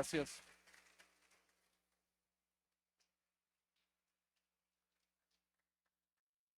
Gracias.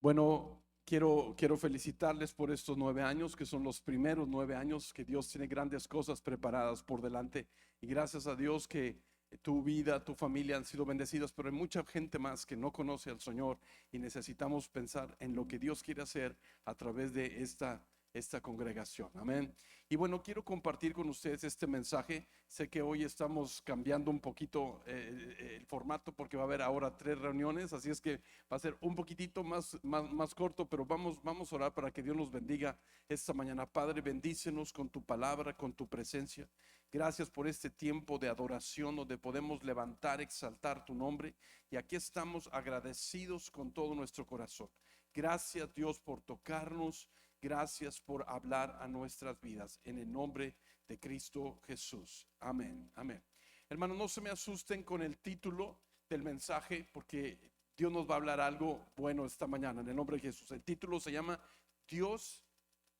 Bueno, quiero felicitarles por estos 9 años, que son los primeros 9 años que Dios tiene grandes cosas preparadas por delante. Y gracias a Dios que tu vida, tu familia han sido bendecidas, pero hay mucha gente más que no conoce al Señor y necesitamos pensar en lo que Dios quiere hacer a través de esta congregación. Amén. Y bueno, quiero compartir con ustedes este mensaje. Sé que hoy estamos cambiando un poquito el formato porque va a haber ahora 3 reuniones, así es que va a ser un poquitito más corto, pero vamos a orar para que Dios nos bendiga esta mañana. Padre, bendícenos con tu palabra, con tu presencia. Gracias por este tiempo de adoración donde podemos levantar, exaltar tu nombre. Y aquí estamos agradecidos con todo nuestro corazón. Gracias, Dios, por tocarnos. Gracias por hablar a nuestras vidas. En el nombre de Cristo Jesús. Amén. Amén. Hermanos, no se me asusten con el título del mensaje, porque Dios nos va a hablar algo bueno esta mañana en el nombre de Jesús. El título se llama Dios,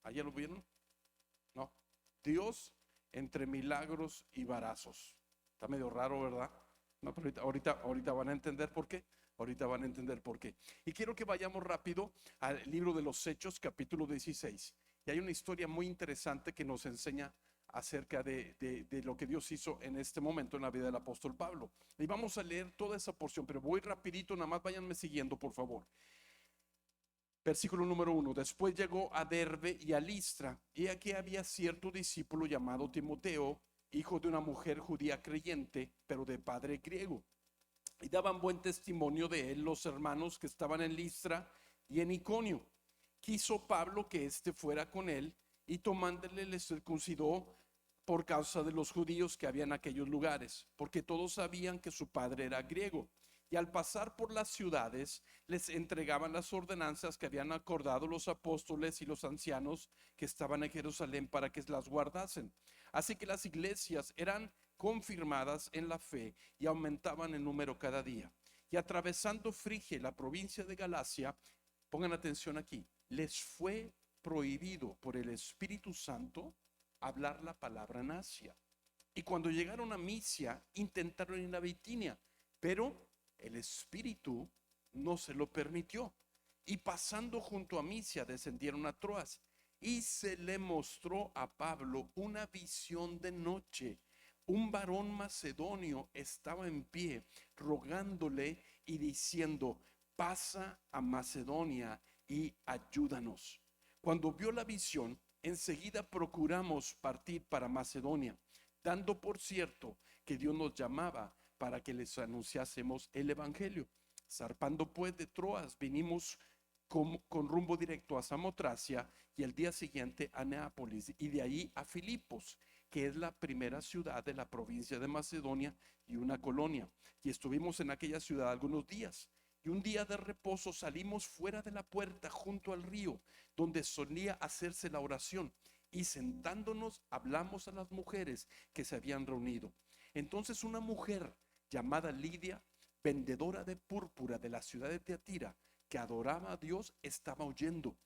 ¿ayer lo vieron? No, Dios entre milagros y varazos. Está medio raro, ¿verdad? No, pero ahorita van a entender por qué. Ahorita van a entender por qué. Y quiero que vayamos rápido al libro de los Hechos, capítulo 16. Y hay una historia muy interesante que nos enseña acerca de lo que Dios hizo en este momento en la vida del apóstol Pablo. Y vamos a leer toda esa porción, pero voy rapidito, nada más váyanme siguiendo, por favor. Versículo número 1. Después llegó a Derbe y a Listra, y aquí había cierto discípulo llamado Timoteo, hijo de una mujer judía creyente, pero de padre griego. Y daban buen testimonio de él los hermanos que estaban en Listra y en Iconio. Quiso Pablo que éste fuera con él, y tomándole le circuncidó por causa de los judíos que había en aquellos lugares, porque todos sabían que su padre era griego. Y al pasar por las ciudades les entregaban las ordenanzas que habían acordado los apóstoles y los ancianos que estaban en Jerusalén para que las guardasen. Así que las iglesias eran confirmadas en la fe y aumentaban en número cada día. Y atravesando Frigia, la provincia de Galacia, pongan atención aquí, les fue prohibido por el Espíritu Santo hablar la palabra en Asia. Y cuando llegaron a Misia, intentaron ir a Bitinia, pero el Espíritu no se lo permitió. Y pasando junto a Misia, descendieron a Troas. Y se le mostró a Pablo una visión de noche. Un varón macedonio estaba en pie, rogándole y diciendo: pasa a Macedonia y ayúdanos. Cuando vio la visión, enseguida procuramos partir para Macedonia, dando por cierto que Dios nos llamaba para que les anunciásemos el evangelio. Zarpando pues de Troas, vinimos con rumbo directo a Samotracia, y el día siguiente a Neápolis, y de ahí a Filipos, que es la primera ciudad de la provincia de Macedonia y una colonia. Y estuvimos en aquella ciudad algunos días. Y un día de reposo salimos fuera de la puerta junto al río, donde solía hacerse la oración, y sentándonos hablamos a las mujeres que se habían reunido. Entonces una mujer llamada Lidia, vendedora de púrpura de la ciudad de Teatira, que adoraba a Dios, estaba oyendo.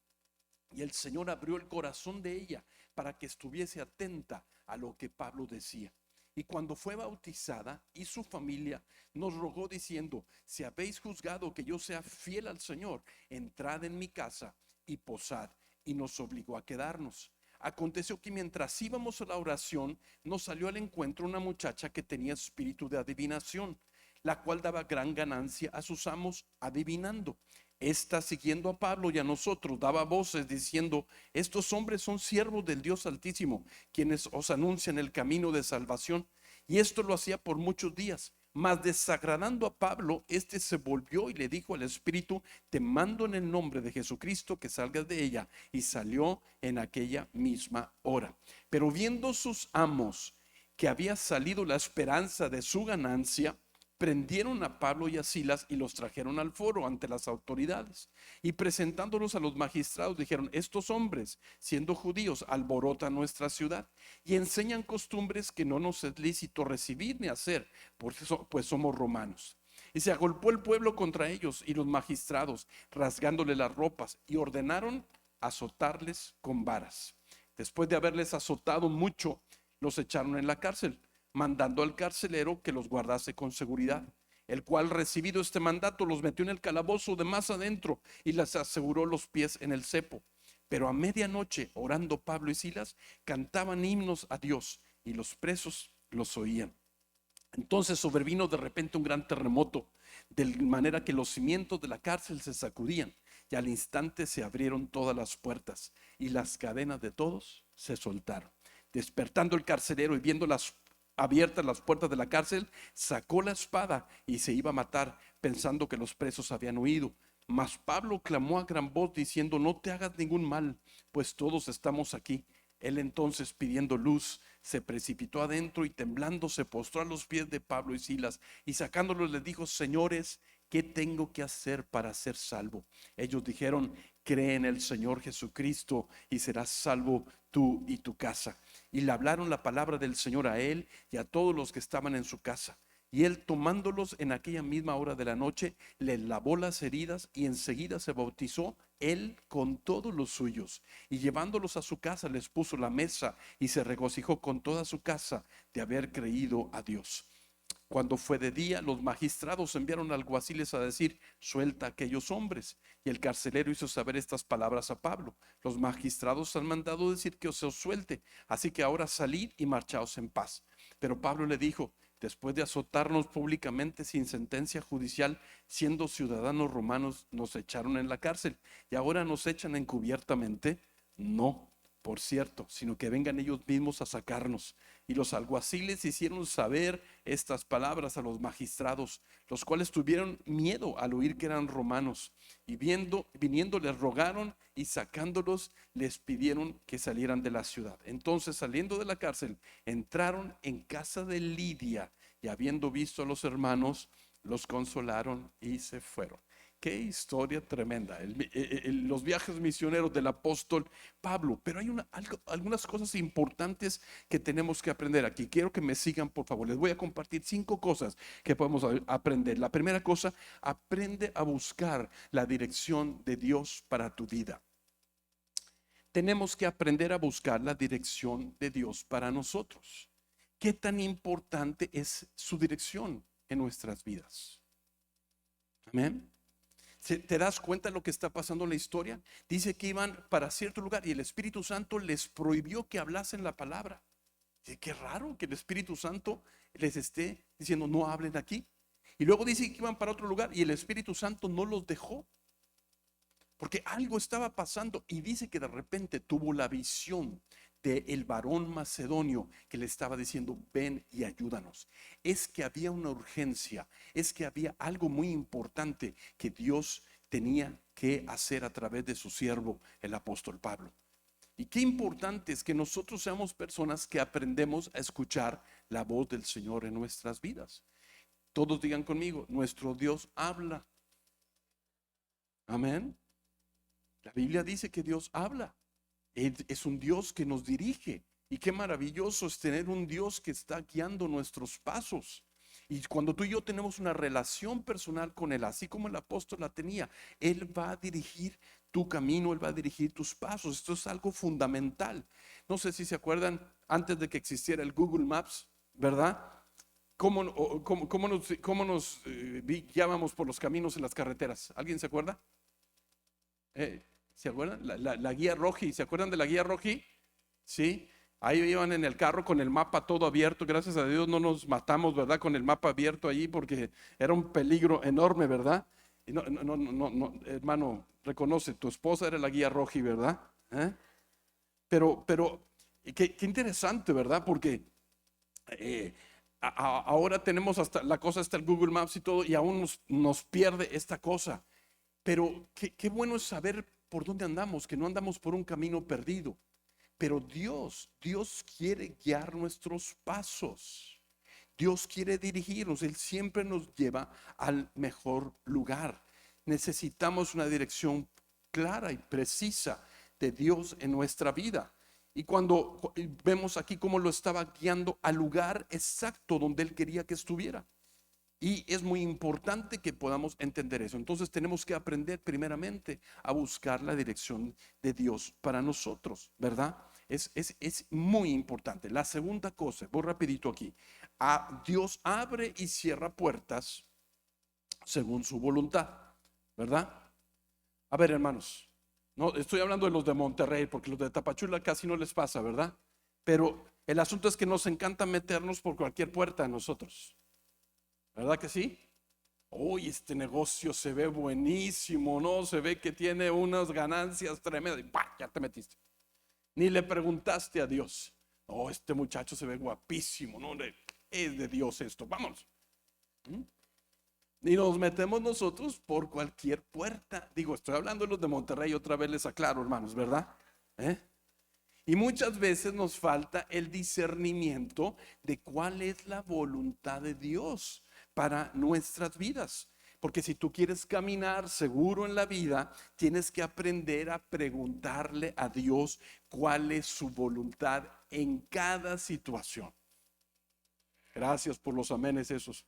Y el Señor abrió el corazón de ella para que estuviese atenta a lo que Pablo decía. Y cuando fue bautizada y su familia, nos rogó diciendo: si habéis juzgado que yo sea fiel al Señor, entrad en mi casa y posad. Y nos obligó a quedarnos. Aconteció que mientras íbamos a la oración, nos salió al encuentro una muchacha que tenía espíritu de adivinación, la cual daba gran ganancia a sus amos adivinando. Esta, siguiendo a Pablo y a nosotros, daba voces diciendo: estos hombres son siervos del Dios Altísimo, quienes os anuncian el camino de salvación. Y esto lo hacía por muchos días. Mas desagradando a Pablo, este se volvió y le dijo al espíritu: te mando en el nombre de Jesucristo que salgas de ella. Y salió en aquella misma hora. Pero viendo sus amos que había salido la esperanza de su ganancia, prendieron a Pablo y a Silas y los trajeron al foro ante las autoridades. Y presentándolos a los magistrados, dijeron: estos hombres, siendo judíos, alborotan nuestra ciudad y enseñan costumbres que no nos es lícito recibir ni hacer, pues somos romanos. Y se agolpó el pueblo contra ellos y los magistrados, rasgándole las ropas, y ordenaron azotarles con varas. Después de haberles azotado mucho, los echaron en la cárcel, mandando al carcelero que los guardase con seguridad, el cual, recibido este mandato, los metió en el calabozo de más adentro y les aseguró los pies en el cepo. Pero a medianoche, orando Pablo y Silas, cantaban himnos a Dios y los presos los oían. Entonces sobrevino de repente un gran terremoto, de manera que los cimientos de la cárcel se sacudían, y al instante se abrieron todas las puertas y las cadenas de todos se soltaron. Despertando el carcelero y viendo abiertas las puertas de la cárcel, sacó la espada y se iba a matar, pensando que los presos habían huido. Mas Pablo clamó a gran voz diciendo: no te hagas ningún mal, pues todos estamos aquí. Él entonces, pidiendo luz, se precipitó adentro y temblando se postró a los pies de Pablo y Silas, y sacándolos les dijo: señores, ¿qué tengo que hacer para ser salvo? Ellos dijeron: cree en el Señor Jesucristo y serás salvo tú y tu casa. Y le hablaron la palabra del Señor a él y a todos los que estaban en su casa. Y él, tomándolos en aquella misma hora de la noche, les lavó las heridas y enseguida se bautizó él con todos los suyos. Y llevándolos a su casa les puso la mesa y se regocijó con toda su casa de haber creído a Dios. Cuando fue de día, los magistrados enviaron alguaciles a decir: suelta a aquellos hombres. Y el carcelero hizo saber estas palabras a Pablo: los magistrados han mandado decir que os suelte, así que ahora salid y marchaos en paz. Pero Pablo le dijo: después de azotarnos públicamente sin sentencia judicial, siendo ciudadanos romanos, nos echaron en la cárcel y ahora nos echan encubiertamente. No, por cierto, sino que vengan ellos mismos a sacarnos. Y los alguaciles hicieron saber estas palabras a los magistrados, los cuales tuvieron miedo al oír que eran romanos, y viniendo les rogaron, y sacándolos les pidieron que salieran de la ciudad. Entonces, saliendo de la cárcel, entraron en casa de Lidia, y habiendo visto a los hermanos, los consolaron y se fueron. Qué historia tremenda, los viajes misioneros del apóstol Pablo. Pero hay algunas cosas importantes que tenemos que aprender aquí. Quiero que me sigan, por favor. Les voy a compartir 5 cosas que podemos aprender. La primera cosa: aprende a buscar la dirección de Dios para tu vida. Tenemos que aprender a buscar la dirección de Dios para nosotros. ¿Qué tan importante es su dirección en nuestras vidas? Amén. ¿Te das cuenta de lo que está pasando en la historia? Dice que iban para cierto lugar y el Espíritu Santo les prohibió que hablasen la palabra. Qué raro que el Espíritu Santo les esté diciendo: no hablen aquí. Y luego dice que iban para otro lugar y el Espíritu Santo no los dejó, porque algo estaba pasando. Y dice que de repente tuvo la visión del varón macedonio que le estaba diciendo: ven y ayúdanos. Es que había una urgencia, es que había algo muy importante que Dios tenía que hacer a través de su siervo, el apóstol Pablo. Y qué importante es que nosotros seamos personas que aprendemos a escuchar la voz del Señor en nuestras vidas. Todos digan conmigo: nuestro Dios habla. Amén. La Biblia dice que Dios habla. Es un Dios que nos dirige. Y qué maravilloso es tener un Dios que está guiando nuestros pasos. Y cuando tú y yo tenemos una relación personal con Él, así como el apóstol la tenía, Él va a dirigir tu camino, Él va a dirigir tus pasos. Esto es algo fundamental. No sé si se acuerdan, antes de que existiera el Google Maps, ¿verdad? ¿Cómo nos guiábamos por los caminos en las carreteras? ¿Alguien se acuerda? ¿Se acuerdan? La guía Roji, ¿se acuerdan de la guía Roji? Sí, ahí iban en el carro con el mapa todo abierto. Gracias a Dios no nos matamos, ¿verdad? Con el mapa abierto allí, porque era un peligro enorme, ¿verdad? Y no, hermano, reconoce, tu esposa era la guía Roji, ¿verdad? ¿Eh? Pero qué interesante, ¿verdad? Porque ahora tenemos hasta la cosa, hasta el Google Maps y todo, y aún nos pierde esta cosa. Pero qué bueno es saber por dónde andamos, que no andamos por un camino perdido. Pero Dios quiere guiar nuestros pasos. Dios quiere dirigirnos. Él siempre nos lleva al mejor lugar. Necesitamos una dirección clara y precisa de Dios en nuestra vida. Y cuando vemos aquí cómo lo estaba guiando al lugar exacto donde Él quería que estuviera. Y es muy importante que podamos entender eso. Entonces tenemos que aprender primeramente a buscar la dirección de Dios para nosotros, ¿verdad? Es muy importante. La segunda cosa, voy rapidito aquí. Dios abre y cierra puertas según su voluntad, ¿verdad? A ver, hermanos, no estoy hablando de los de Monterrey, porque los de Tapachula casi no les pasa, ¿verdad? Pero el asunto es que nos encanta meternos por cualquier puerta a nosotros, ¿verdad que sí? Uy, este negocio se ve buenísimo, ¿no? Se ve que tiene unas ganancias tremendas. Y ¡pah! Ya te metiste. Ni le preguntaste a Dios. Oh, este muchacho se ve guapísimo, ¿no? Es de Dios esto. Vamos. ¿Mm? Y nos metemos nosotros por cualquier puerta. Digo, estoy hablando de los de Monterrey, otra vez les aclaro, hermanos, ¿verdad? ¿Eh? Y muchas veces nos falta el discernimiento de cuál es la voluntad de Dios para nuestras vidas. Porque si tú quieres caminar seguro en la vida, tienes que aprender a preguntarle a Dios cuál es su voluntad en cada situación. Gracias por los amenes esos.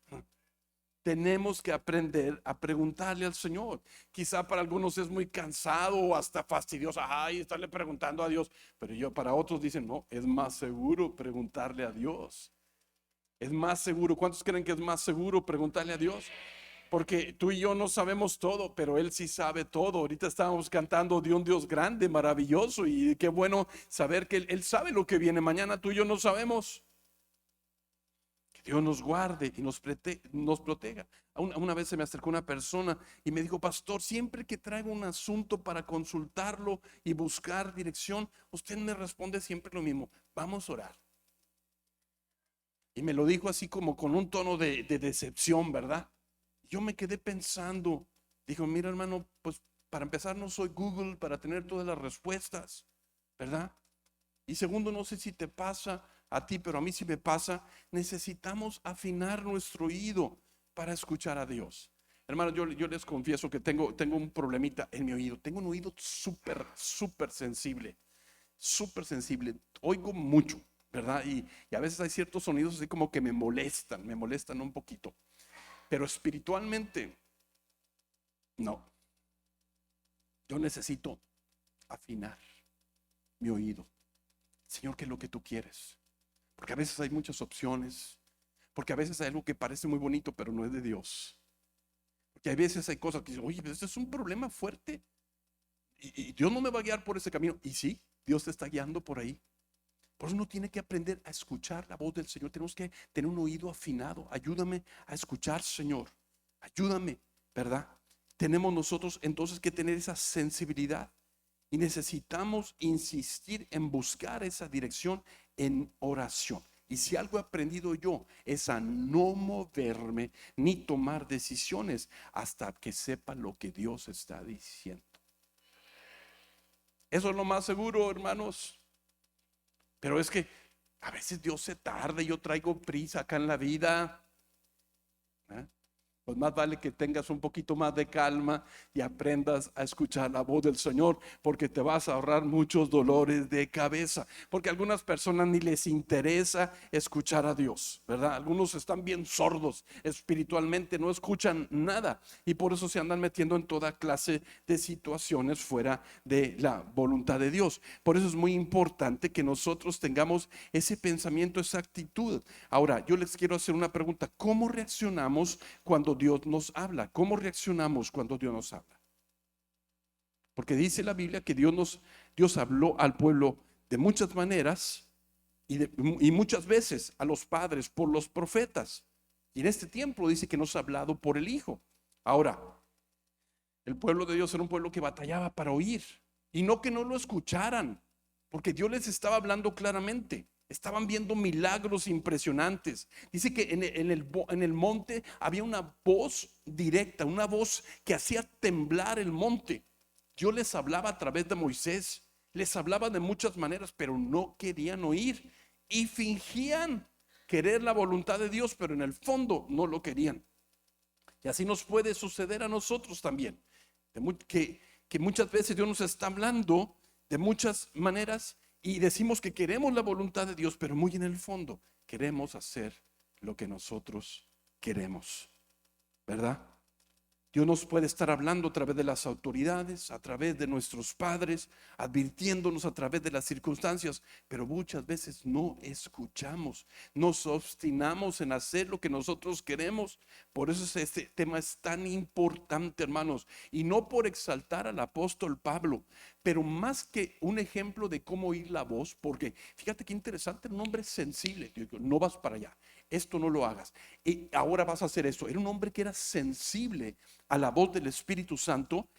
Tenemos que aprender a preguntarle al Señor. Quizá para algunos es muy cansado o hasta fastidioso. Ay, estarle preguntando a Dios. Pero para otros dicen, no, es más seguro preguntarle a Dios. Es más seguro. ¿Cuántos creen que es más seguro preguntarle a Dios? Porque tú y yo no sabemos todo, pero Él sí sabe todo. Ahorita estábamos cantando de un Dios grande, maravilloso, y qué bueno saber que Él sabe lo que viene mañana. Tú y yo no sabemos. Que Dios nos guarde y nos proteja. Una vez se me acercó una persona y me dijo, pastor, siempre que traigo un asunto para consultarlo y buscar dirección, usted me responde siempre lo mismo: vamos a orar. Y me lo dijo así como con un tono de decepción, ¿verdad? Yo me quedé pensando, dijo, mira hermano, pues para empezar no soy Google para tener todas las respuestas, ¿verdad? Y segundo, no sé si te pasa a ti, pero a mí sí me pasa, necesitamos afinar nuestro oído para escuchar a Dios. Hermano, yo les confieso que tengo un problemita en mi oído. Tengo un oído súper sensible, súper sensible. Oigo mucho, ¿verdad? Y a veces hay ciertos sonidos así como que me molestan un poquito. Pero espiritualmente, no. Yo necesito afinar mi oído. Señor, ¿qué es lo que tú quieres? Porque a veces hay muchas opciones. Porque a veces hay algo que parece muy bonito, pero no es de Dios. Porque a veces hay cosas que dicen, oye, pero este es un problema fuerte. Y Dios no me va a guiar por ese camino. Y sí, Dios te está guiando por ahí. Por eso uno tiene que aprender a escuchar la voz del Señor. Tenemos que tener un oído afinado. Ayúdame a escuchar, Señor. Ayúdame, ¿verdad? Tenemos nosotros entonces que tener esa sensibilidad. Y necesitamos insistir en buscar esa dirección en oración. Y si algo he aprendido yo es a no moverme ni tomar decisiones hasta que sepa lo que Dios está diciendo. Eso es lo más seguro, hermanos. Pero es que a veces Dios se tarda y yo traigo prisa acá en la vida. ¿Eh? Pues más vale que tengas un poquito más de calma y aprendas a escuchar la voz del Señor, porque te vas a ahorrar muchos dolores de cabeza. Porque a algunas personas ni les interesa escuchar a Dios, ¿verdad? Algunos están bien sordos espiritualmente, no escuchan nada y por eso se andan metiendo en toda clase de situaciones fuera de la voluntad de Dios. Por eso es muy importante que nosotros tengamos ese pensamiento, esa actitud. Ahora, yo les quiero hacer una pregunta: ¿cómo reaccionamos cuando Dios nos habla? ¿Cómo reaccionamos cuando Dios nos habla? Porque dice la Biblia que Dios habló al pueblo de muchas maneras y muchas veces a los padres por los profetas. Y en este tiempo dice que nos ha hablado por el Hijo. Ahora, el pueblo de Dios era un pueblo que batallaba para oír, y no que no lo escucharan, porque Dios les estaba hablando claramente. Estaban viendo milagros impresionantes. Dice que en el monte había una voz directa, una voz que hacía temblar el monte. Dios les hablaba a través de Moisés, les hablaba de muchas maneras, pero no querían oír y fingían querer la voluntad de Dios, pero en el fondo no lo querían. Y así nos puede suceder a nosotros también, que muchas veces Dios nos está hablando de muchas maneras y decimos que queremos la voluntad de Dios, pero muy en el fondo queremos hacer lo que nosotros queremos, ¿verdad? Dios nos puede estar hablando a través de las autoridades, a través de nuestros padres, advirtiéndonos a través de las circunstancias, pero muchas veces no escuchamos, nos obstinamos en hacer lo que nosotros queremos. Por eso este tema es tan importante, hermanos, y no por exaltar al apóstol Pablo, pero más que un ejemplo de cómo oír la voz, porque fíjate qué interesante, un hombre sensible. Digo, no vas para allá, esto no lo hagas, y ahora vas a hacer eso. Era un hombre que era sensible a la voz del Espíritu Santo.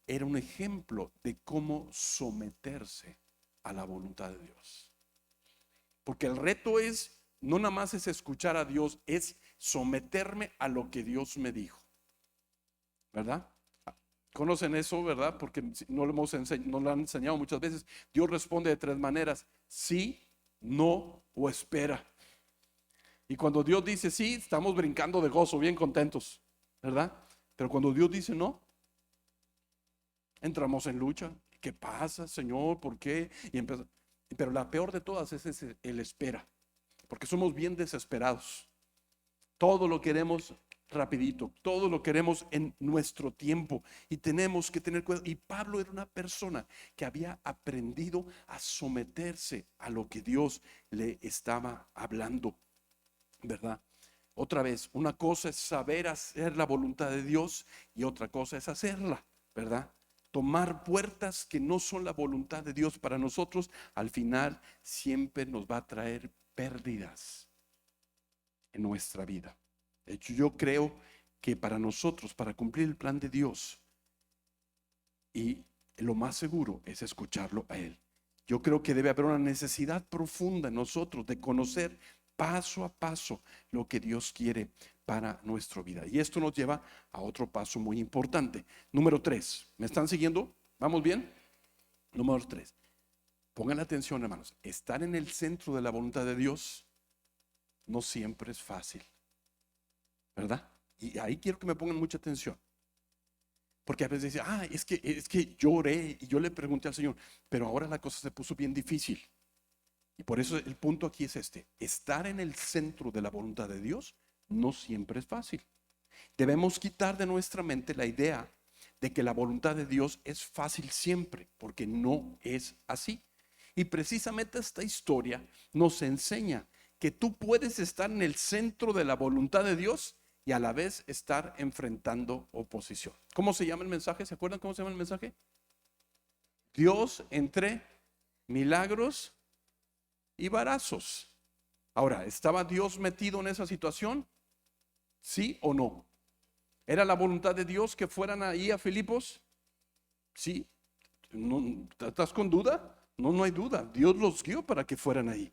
Era un ejemplo de cómo someterse a la voluntad de Dios. Porque el reto es, no nada más es escuchar a Dios, es someterme a lo que Dios me dijo. ¿Verdad? Conocen eso, ¿verdad? Porque no lo han enseñado muchas veces. Dios responde de tres maneras: sí, no o espera. Y cuando Dios dice sí, estamos brincando de gozo, bien contentos, ¿verdad? Pero cuando Dios dice no, entramos en lucha. ¿Qué pasa, Señor? ¿Por qué? Pero la peor de todas es el espera, porque somos bien desesperados. Todo lo queremos rapidito, todo lo queremos en nuestro tiempo, y tenemos que tener cuidado. Y Pablo era una persona que había aprendido a someterse a lo que Dios le estaba hablando, ¿verdad? Otra vez, una cosa es saber hacer la voluntad de Dios y otra cosa es hacerla, ¿verdad? Tomar puertas que no son la voluntad de Dios para nosotros, al final siempre nos va a traer pérdidas en nuestra vida. De hecho, yo creo que para nosotros, para cumplir el plan de Dios, y lo más seguro es escucharlo a Él. Yo creo que debe haber una necesidad profunda en nosotros de conocer paso a paso lo que Dios quiere para nuestra vida. Y esto nos lleva a otro paso muy importante. Número 3. ¿Me están siguiendo? ¿Vamos bien? Número 3. Pongan atención, hermanos. Estar en el centro de la voluntad de Dios no siempre es fácil, ¿verdad? Y ahí quiero que me pongan mucha atención. Porque a veces dicen, es que yo oré y yo le pregunté al Señor, pero ahora la cosa se puso bien difícil. Y por eso el punto aquí es este: estar en el centro de la voluntad de Dios no siempre es fácil. Debemos quitar de nuestra mente la idea de que la voluntad de Dios es fácil siempre, porque no es así. Y precisamente esta historia nos enseña que tú puedes estar en el centro de la voluntad de Dios y a la vez estar enfrentando oposición. ¿Cómo se llama el mensaje? ¿Se acuerdan cómo se llama el mensaje? Dios entre milagros y varazos. Ahora, ¿estaba Dios metido en esa situación? ¿Sí o no? ¿Era la voluntad de Dios que fueran ahí a Filipos? Sí. ¿No, estás con duda? No, no hay duda. Dios los guió para que fueran ahí.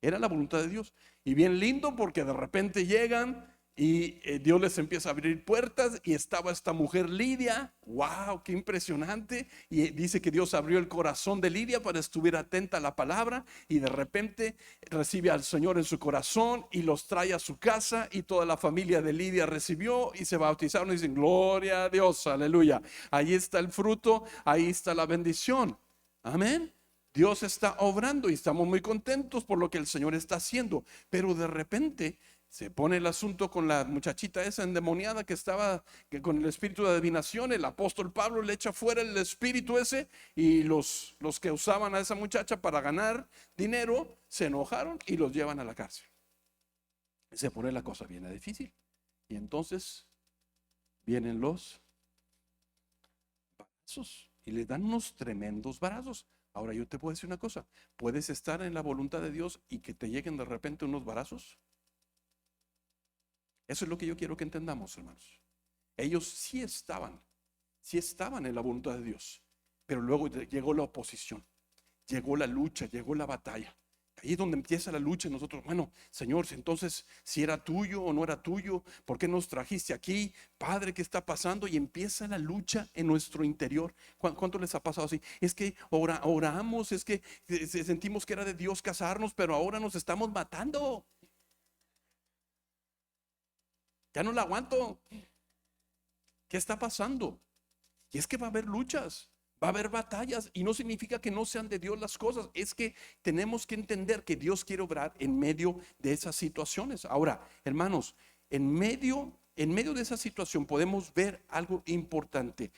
Era la voluntad de Dios. Y bien lindo, porque de repente llegan y Dios les empieza a abrir puertas, y estaba esta mujer Lidia. ¡Wow! ¡Qué impresionante! Y dice que Dios abrió el corazón de Lidia para estuvier atenta a la palabra, y de repente recibe al Señor en su corazón y los trae a su casa, y toda la familia de Lidia recibió y se bautizaron y dicen: gloria a Dios, aleluya. Ahí está el fruto, ahí está la bendición. Amén. Dios está obrando y estamos muy contentos por lo que el Señor está haciendo, pero de repente se pone el asunto con la muchachita esa endemoniada que estaba con el espíritu de adivinación. El apóstol Pablo le echa fuera el espíritu ese, y los que usaban a esa muchacha para ganar dinero se enojaron y los llevan a la cárcel. Se pone la cosa bien difícil, y entonces vienen los varazos y le dan unos tremendos varazos. Ahora yo te puedo decir una cosa: puedes estar en la voluntad de Dios y que te lleguen de repente unos varazos. Eso es lo que yo quiero que entendamos, hermanos. Ellos sí estaban en la voluntad de Dios, pero luego llegó la oposición, llegó la lucha, llegó la batalla. Ahí es donde empieza la lucha. Nosotros, bueno, Señor, entonces, si era tuyo o no era tuyo, ¿por qué nos trajiste aquí? Padre, ¿qué está pasando? Y empieza la lucha en nuestro interior. ¿Cuánto les ha pasado así? Es que oramos, es que sentimos que era de Dios casarnos, pero ahora nos estamos matando. Ya no la aguanto. ¿Qué está pasando? Y es que va a haber luchas, va a haber batallas, y no significa que no sean de Dios las cosas. Es que tenemos que entender que Dios quiere obrar en medio de esas situaciones. Ahora, hermanos, en medio en medio de esa situación podemos ver algo importante.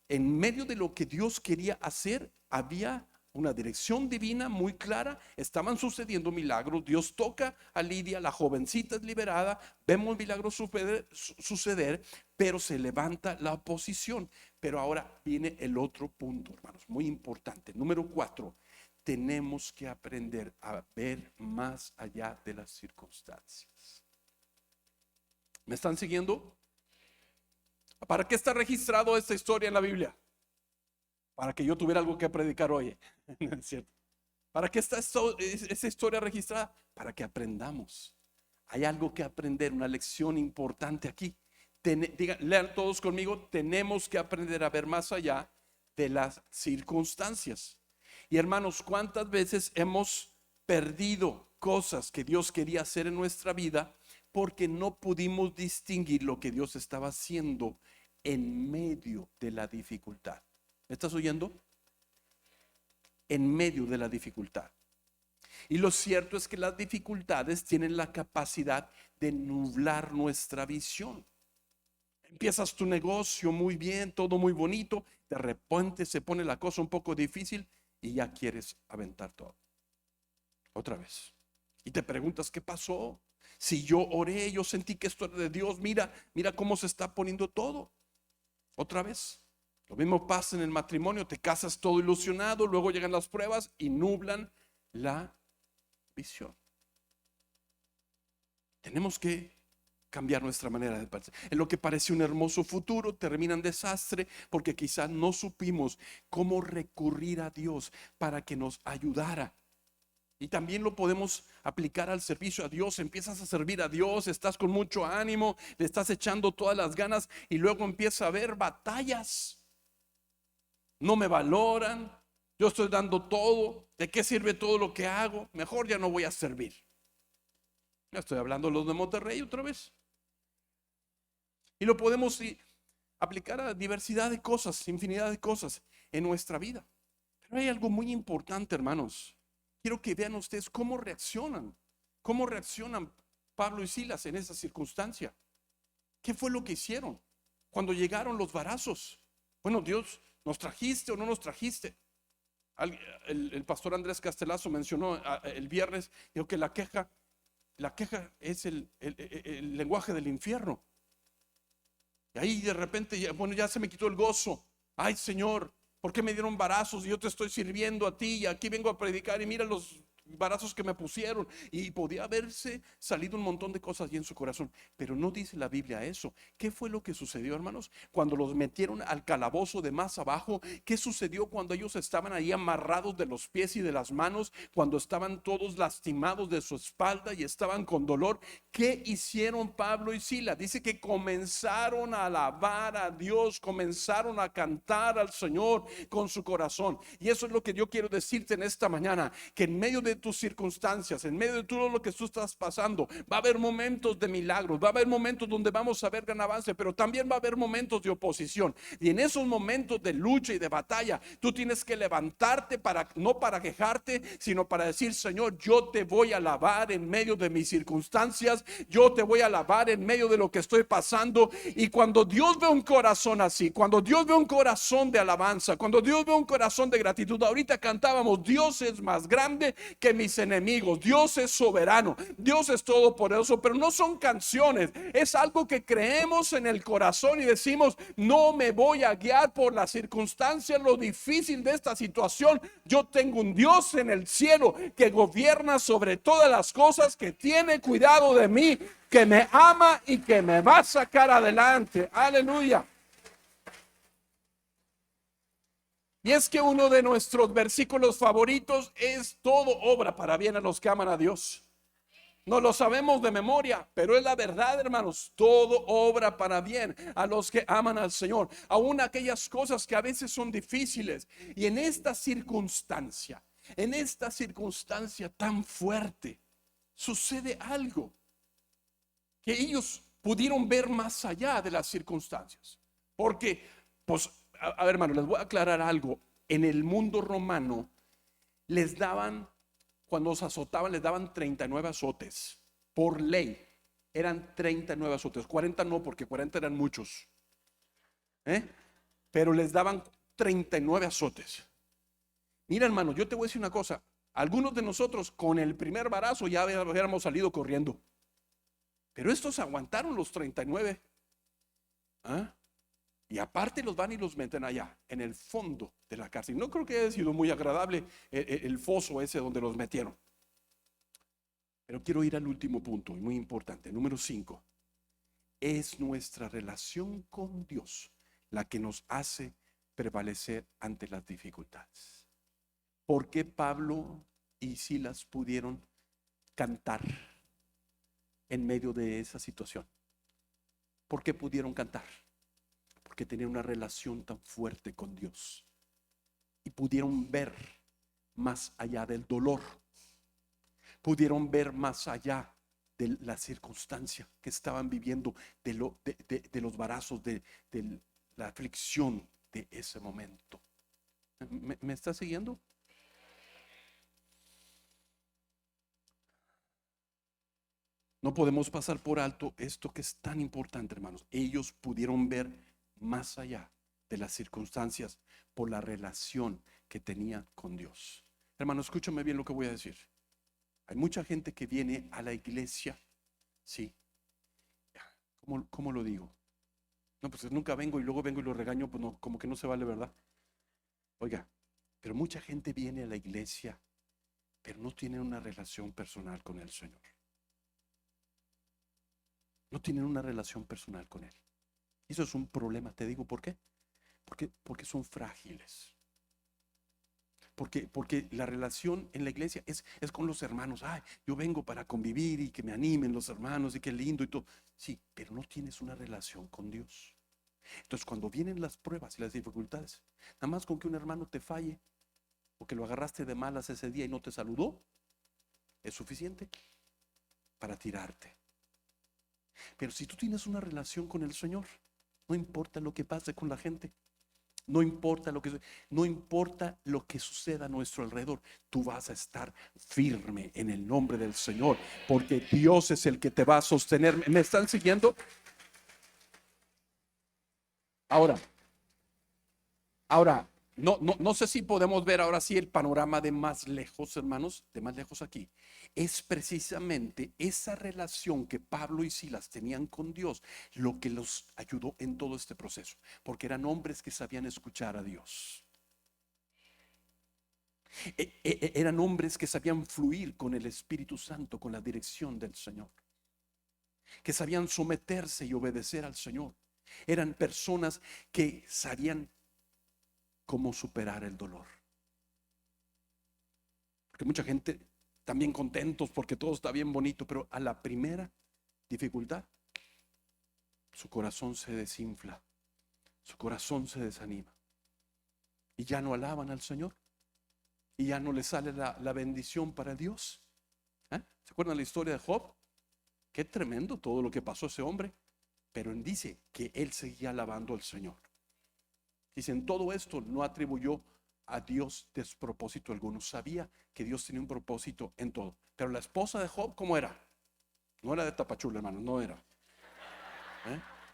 En medio de lo que Dios quería hacer, había una dirección divina muy clara. Estaban sucediendo milagros. Dios toca a Lidia, la jovencita es liberada. Vemos milagros suceder, pero se levanta la oposición. Pero ahora viene el otro punto, hermanos, muy importante. Número 4, tenemos que aprender a ver más allá de las circunstancias. ¿Me están siguiendo? ¿Para qué está registrado esta historia en la Biblia? Para que yo tuviera algo que predicar hoy. ¿No es cierto? ¿Para qué está esa historia registrada? Para que aprendamos. Hay algo que aprender, una lección importante aquí. Lean todos conmigo, tenemos que aprender a ver más allá de las circunstancias. Y hermanos, ¿cuántas veces hemos perdido cosas que Dios quería hacer en nuestra vida porque no pudimos distinguir lo que Dios estaba haciendo en medio de la dificultad? ¿Me estás oyendo? En medio de la dificultad. Y lo cierto es que las dificultades tienen la capacidad de nublar nuestra visión. Empiezas tu negocio muy bien, todo muy bonito, de repente se pone la cosa un poco difícil y ya quieres aventar todo otra vez. Y te preguntas, ¿qué pasó? Si yo oré, yo sentí que esto era de Dios, mira cómo se está poniendo todo otra vez. Lo mismo pasa en el matrimonio, te casas todo ilusionado, luego llegan las pruebas y nublan la visión. Tenemos que cambiar nuestra manera de pensar. En lo que parece un hermoso futuro termina en desastre porque quizás no supimos cómo recurrir a Dios para que nos ayudara. Y también lo podemos aplicar al servicio a Dios. Empiezas a servir a Dios, estás con mucho ánimo, le estás echando todas las ganas y luego empieza a haber batallas. No me valoran, yo estoy dando todo, ¿de qué sirve todo lo que hago? Mejor ya no voy a servir. Ya estoy hablando de los de Monterrey otra vez. Y lo podemos aplicar a diversidad de cosas, infinidad de cosas en nuestra vida. Pero hay algo muy importante, hermanos. Quiero que vean ustedes cómo reaccionan Pablo y Silas en esa circunstancia. ¿Qué fue lo que hicieron cuando llegaron los varazos? Bueno, Dios, ¿nos trajiste o no nos trajiste? El pastor Andrés Castelazo mencionó el viernes, dijo que la queja es el lenguaje del infierno. Y ahí de repente, ya se me quitó el gozo. Ay, Señor, ¿por qué me dieron varazos y yo te estoy sirviendo a ti y aquí vengo a predicar y mira los varazos que me pusieron? Y podía haberse salido un montón de cosas allí en su corazón, pero no dice la Biblia eso. ¿Qué fue lo que sucedió, hermanos? Cuando los metieron al calabozo de más abajo, ¿qué sucedió cuando ellos estaban ahí amarrados de los pies y de las manos? Cuando estaban todos lastimados de su espalda y estaban con dolor, ¿qué hicieron Pablo y Silas? Dice que comenzaron a alabar a Dios, comenzaron a cantar al Señor con su corazón. Y eso es lo que yo quiero decirte en esta mañana, que en medio de tus circunstancias, en medio de todo lo que tú estás pasando, va a haber momentos de milagros, va a haber momentos donde vamos a ver gran avance, pero también va a haber momentos de oposición. Y en esos momentos de lucha y de batalla, tú tienes que levantarte no para quejarte, sino para decir: Señor, yo te voy a alabar en medio de mis circunstancias, yo te voy a alabar en medio de lo que estoy pasando. Y cuando Dios ve un corazón así, cuando Dios ve un corazón de alabanza, cuando Dios ve un corazón de gratitud, ahorita cantábamos: Dios es más grande que mis enemigos, Dios es soberano, Dios es todopoderoso. Pero no son canciones, es algo que creemos en el corazón y decimos: no me voy a guiar por las circunstancias, lo difícil de esta situación. Yo tengo un Dios en el cielo que gobierna sobre todas las cosas, que tiene cuidado de mí, que me ama y que me va a sacar adelante. Aleluya. Y es que uno de nuestros versículos favoritos es: todo obra para bien a los que aman a Dios. No lo sabemos de memoria, pero es la verdad, hermanos. Todo obra para bien a los que aman al Señor, aún aquellas cosas que a veces son difíciles. Y en esta circunstancia tan fuerte, sucede algo que ellos pudieron ver más allá de las circunstancias. Porque, pues, a ver, hermano, les voy a aclarar algo. En el mundo romano cuando los azotaban, les daban 39 azotes por ley. eran 39 azotes. 40 no, porque 40 eran muchos. Pero les daban 39 azotes. Mira, hermano, yo te voy a decir una cosa. Algunos de nosotros con el primer barazo ya hubiéramos salido corriendo. Pero estos aguantaron los 39. Y aparte los van y los meten allá, en el fondo de la cárcel. No creo que haya sido muy agradable el foso ese donde los metieron. Pero quiero ir al último punto, muy importante, número 5. Es nuestra relación con Dios la que nos hace prevalecer ante las dificultades. ¿Por qué Pablo y Silas pudieron cantar en medio de esa situación? ¿Por qué pudieron cantar? Porque tenían una relación tan fuerte con Dios y pudieron ver más allá del dolor, pudieron ver más allá de la circunstancia que estaban viviendo, de los varazos, de la aflicción de ese momento. ¿Me está siguiendo? No podemos pasar por alto esto que es tan importante, hermanos. Ellos pudieron ver más allá de las circunstancias por la relación que tenía con Dios. Hermano, escúchame bien lo que voy a decir. Hay mucha gente que viene a la iglesia, sí. ¿Cómo lo digo? No, pues nunca vengo y luego vengo y lo regaño, pues no, como que no se vale, ¿verdad? Oiga, pero mucha gente viene a la iglesia, pero no tiene una relación personal con el Señor. No tienen una relación personal con Él. Eso es un problema. Te digo por qué. Porque son frágiles. Porque la relación en la iglesia es con los hermanos. Ay, yo vengo para convivir y que me animen los hermanos y qué lindo y todo. Sí, pero no tienes una relación con Dios. Entonces cuando vienen las pruebas y las dificultades, nada más con que un hermano te falle o que lo agarraste de malas ese día y no te saludó, es suficiente para tirarte. Pero si tú tienes una relación con el Señor, no importa lo que pase con la gente, no importa lo que suceda a nuestro alrededor, tú vas a estar firme en el nombre del Señor, porque Dios es el que te va a sostener. ¿Me están siguiendo? Ahora, no sé si podemos ver ahora sí el panorama de más lejos, hermanos, de más lejos aquí. Es precisamente esa relación que Pablo y Silas tenían con Dios lo que los ayudó en todo este proceso, porque eran hombres que sabían escuchar a Dios. Eran hombres que sabían fluir con el Espíritu Santo, con la dirección del Señor, que sabían someterse y obedecer al Señor. Eran personas que sabían cómo superar el dolor. Porque mucha gente también contentos porque todo está bien bonito, pero a la primera dificultad su corazón se desinfla, su corazón se desanima y ya no alaban al Señor y ya no le sale la bendición para Dios. ¿Se acuerdan la historia de Job? Qué tremendo todo lo que pasó a ese hombre, pero dice que él seguía alabando al Señor. Dice, en todo esto no atribuyó a Dios despropósito alguno. Sabía que Dios tenía un propósito en todo. Pero la esposa de Job, ¿cómo era? No era de Tapachula, hermano, no era.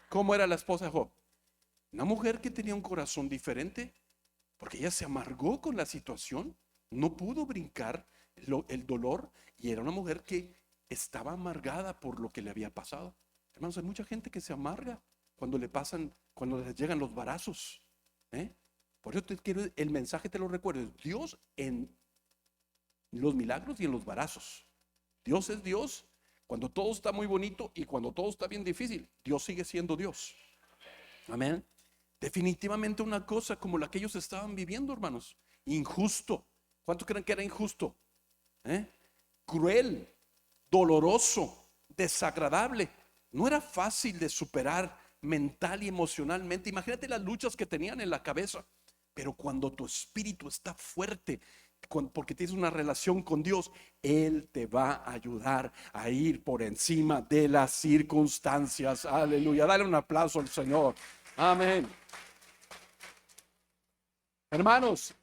¿Cómo era la esposa de Job? Una mujer que tenía un corazón diferente, porque ella se amargó con la situación, no pudo brincar el dolor, y era una mujer que estaba amargada por lo que le había pasado. Hermanos, hay mucha gente que se amarga cuando les llegan los varazos. Por eso el mensaje te lo recuerdo. Dios en los milagros y en los varazos. Dios es Dios cuando todo está muy bonito y cuando todo está bien difícil. Dios sigue siendo Dios. Amén. Definitivamente una cosa como la que ellos estaban viviendo, hermanos. Injusto. ¿Cuántos creen que era injusto? Cruel, doloroso, desagradable. No era fácil de superar mental y emocionalmente. Imagínate las luchas que tenían en la cabeza. Pero cuando tu espíritu está fuerte, porque tienes una relación con Dios, Él te va a ayudar a ir por encima de las circunstancias. Aleluya. Dale un aplauso al Señor. Amén. Hermanos,